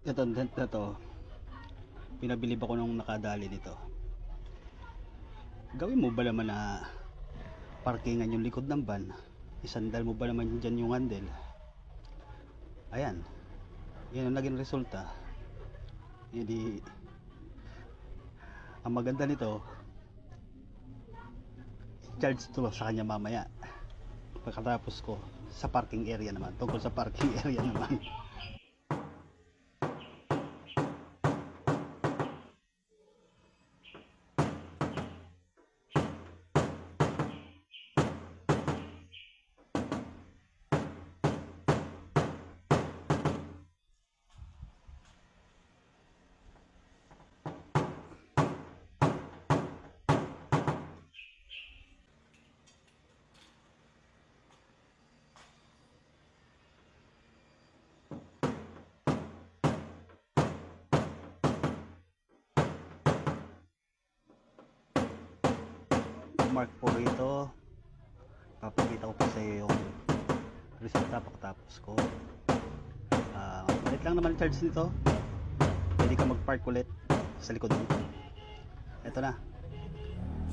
Ito na to, pinabilib ako nung nakadali nito. Gawin mo ba naman na parkingan yung likod ng van, isandal mo ba naman dyan yung handle. Ayan, yan ang naging resulta. Hindi, ang maganda nito, charge to sa kanya mamaya pagkatapos ko sa parking area naman, tungkol sa parking area naman. Mark po rito, papakita ko pa sa iyo yung resulta pagkatapos ko. Ulit lang naman charge nito, pwede ka mag park ulit sa likod mo. Ito na.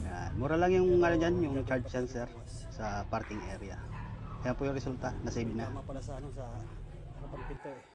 Yan. Mura lang yung ano dyan, yung charge sensor sa parking area. Yan po yung resulta, na-save na. Tama pala sa ano, sa harapan pinto eh.